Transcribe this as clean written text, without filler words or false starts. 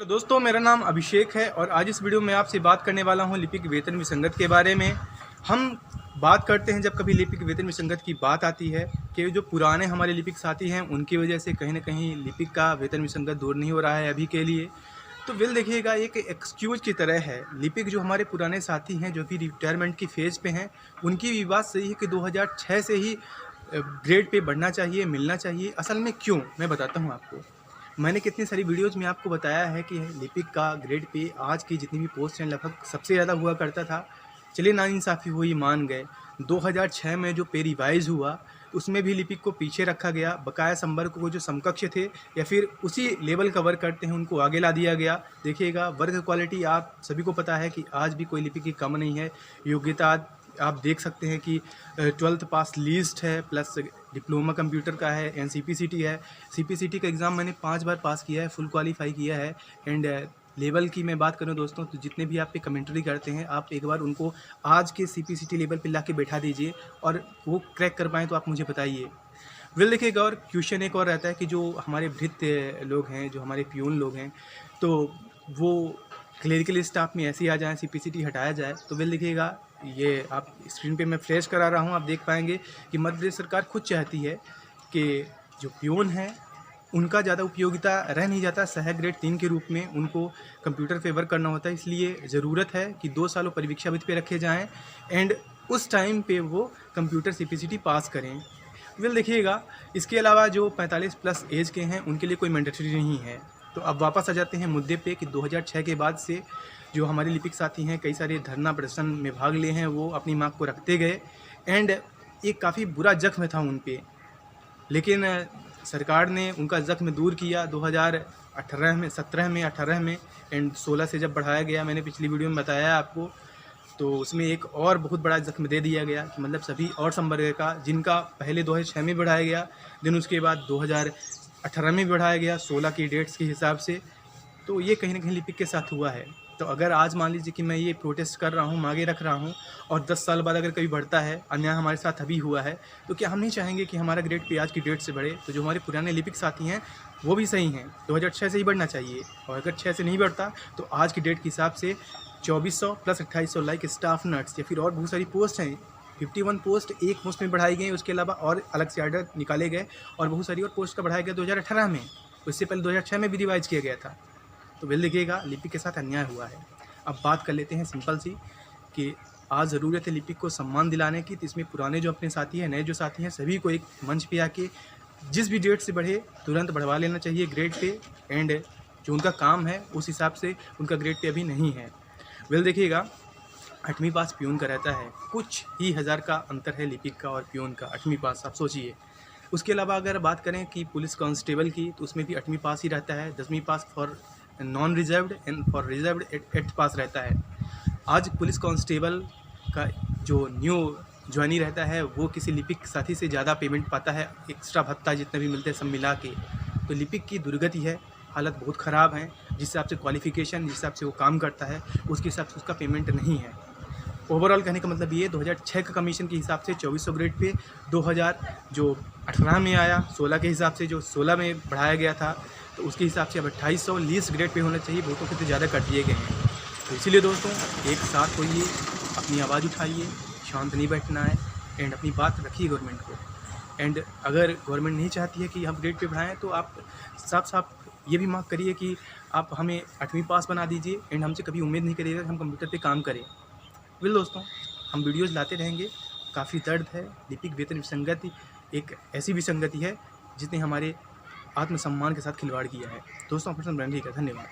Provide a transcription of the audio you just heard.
तो दोस्तों मेरा नाम अभिषेक है और आज इस वीडियो में आपसे बात करने वाला हूं लिपिक वेतन विसंगत के बारे में। हम बात करते हैं जब कभी लिपिक वेतन विसंगत की बात आती है कि जो पुराने हमारे लिपिक साथी हैं उनकी वजह से कहीं ना कहीं लिपिक का वेतन विसंगत दूर नहीं हो रहा है अभी के लिए। तो विल देखिएगा एक एक्सक्यूज की तरह है। लिपिक जो हमारे पुराने साथी हैं जो कि रिटायरमेंट की फेज़ पे हैं, उनकी भी बात सही है कि 2006 से ही ग्रेड पे बढ़ना चाहिए, मिलना चाहिए। असल में क्यों, मैं बताता हूँ आपको। मैंने कितनी सारी वीडियोज़ में आपको बताया है कि लिपिक का ग्रेड पे आज की जितनी भी पोस्ट हैं लगभग सबसे ज़्यादा हुआ करता था। चलिए नाइंसाफ़ी हुई, मान गए। 2006 में जो पे रिवाइज़ हुआ उसमें भी लिपिक को पीछे रखा गया। बकाया संवर्ग को जो समकक्ष थे या फिर उसी लेवल का वर्क करते हैं उनको आगे ला दिया गया। देखिएगा वर्क क्वालिटी आप सभी को पता है कि आज भी कोई लिपिक की कम नहीं है। योग्यता आप देख सकते हैं कि 12th पास लिस्ट है, प्लस डिप्लोमा कंप्यूटर का है एंड सीपीसीटी है। सीपीसीटी का एग्ज़ाम मैंने 5 बार पास किया है, फुल क्वालिफाई किया है। एंड लेवल की मैं बात करूं दोस्तों तो जितने भी आप पे कमेंट्री करते हैं आप एक बार उनको आज के सीपीसीटी लेवल पे ला के बैठा दीजिए और वो क्रैक कर पाएँ तो आप मुझे बताइए। विल देखिएगा और क्वेश्चन एक और रहता है कि जो हमारे भृत्य लोग हैं, जो हमारे पियून लोग हैं, तो वो क्लरिकल स्टाफ में ऐसे ही आ जाएँ, सीपीसीटी हटाया जाए। तो विल देखिएगा, ये आप स्क्रीन पे मैं फ्लैश करा रहा हूँ, आप देख पाएंगे कि मध्य प्रदेश सरकार खुद चाहती है कि जो पियून हैं उनका ज़्यादा उपयोगिता रह नहीं जाता। सहायक ग्रेड 3 के रूप में उनको कंप्यूटर पे वर्क करना होता है, इसलिए ज़रूरत है कि 2 सालों परीक्षावृत्ति पे रखे जाएँ एंड उस टाइम पे वो कंप्यूटर सीपीसीटी पास करें। विल देखिएगा, इसके अलावा जो 45 प्लस एज के हैं उनके लिए कोई मैंडेटरी नहीं है। तो अब वापस आ जाते हैं मुद्दे पे कि 2006 के बाद से जो हमारे लिपिक साथी हैं कई सारे धरना प्रदर्शन में भाग लिए हैं, वो अपनी मांग को रखते गए एंड एक काफ़ी बुरा जख्म था उन पे, लेकिन सरकार ने उनका जख्म दूर किया 2018 में, 17 में, 18 में एंड 16 से जब बढ़ाया गया, मैंने पिछली वीडियो में बताया आपको, तो उसमें एक और बहुत बड़ा जख्म दे दिया गया कि मतलब सभी और संवर्ग का जिनका पहले 2006 में बढ़ाया गया, देन उसके बाद 2018 में बढ़ाया गया 16 की डेट्स के हिसाब से। तो ये कहीं ना कहीं लिपिक के साथ हुआ है। तो अगर आज मान लीजिए कि मैं ये प्रोटेस्ट कर रहा हूँ, मांगे रख रहा हूँ और 10 साल बाद अगर कभी बढ़ता है, अन्याय हमारे साथ अभी हुआ है, तो क्या हम नहीं चाहेंगे कि हमारा ग्रेड पे आज की डेट से बढ़े? तो जो हमारे पुराने लिपिक साथी हैं वो भी सही हैं, 2006 से ही बढ़ना चाहिए। और अगर 6 से नहीं बढ़ता तो आज की डेट के हिसाब से 2400 प्लस 2800 लाइक स्टाफ नर्स या फिर और बहुत सारी पोस्ट हैं। 51 पोस्ट एक पोस्ट में बढ़ाई गई, उसके अलावा और अलग से आर्डर निकाले गए और बहुत सारी और पोस्ट का बढ़ाया गया 2018 में। उससे पहले 2006 में भी रिवाइज किया गया था। तो विल देखिएगा, लिपिक के साथ अन्याय हुआ है। अब बात कर लेते हैं सिंपल सी कि आज ज़रूरत है लिपिक को सम्मान दिलाने की। तो इसमें पुराने जो अपने साथी हैं, नए जो साथी हैं, सभी को एक मंच पे आके जिस भी डेट से बढ़े तुरंत बढ़वा लेना चाहिए ग्रेड पे एंड जो उनका काम है उस हिसाब से उनका ग्रेड पे अभी नहीं है। विल देखिएगा, 8वीं पास पियून का रहता है, कुछ ही हज़ार का अंतर है लिपिक का और पियून का, 8वीं पास, आप सोचिए। उसके अलावा अगर बात करें कि पुलिस कांस्टेबल की, तो उसमें भी 8वीं पास ही रहता है, 10वीं pass for non reserved and for reserved 8th pass रहता है। आज पुलिस कांस्टेबल का जो न्यू ज्वाइनी रहता है वो किसी लिपिक साथी से ज़्यादा पेमेंट पाता है, एक्स्ट्रा भत्ता जितने भी मिलते हैं सब मिला के। तो लिपिक की दुर्गति है, हालत बहुत ख़राब है। जिस हिसाब से क्वालिफ़िकेशन, जिस हिसाब से वो काम करता है उसके हिसाब से उसका पेमेंट नहीं है। ओवरऑल कहने का मतलब ये 2006 का कमीशन के हिसाब से 2400 ग्रेड पे 2000 जो 18 में आया, 16 के हिसाब से जो 16 में बढ़ाया गया था, तो उसके हिसाब से अब 2800 लीस्ट ग्रेड पे होना चाहिए। बहुतों के तो ज़्यादा कर दिए गए हैं। तो इसीलिए दोस्तों एक साथ होइए, अपनी आवाज़ उठाइए, शांत नहीं बैठना है एंड अपनी बात रखिए गवर्नमेंट को। एंड अगर गवर्नमेंट नहीं चाहती है कि हम ग्रेड पे बढ़ाएँ तो आप साफ साफ ये भी मांग करिए कि आप हमें 8वीं पास बना दीजिए एंड हमसे कभी उम्मीद नहीं करिएगा कि हम कंप्यूटर पे काम करें। विल दोस्तों, हम वीडियोज़ लाते रहेंगे। काफ़ी दर्द है। लिपिक वेतन विसंगति एक ऐसी विसंगति है जिसने हमारे आत्मसम्मान के साथ खिलवाड़ किया है। दोस्तों, अपना ध्यान रखिएगा। धन्यवाद।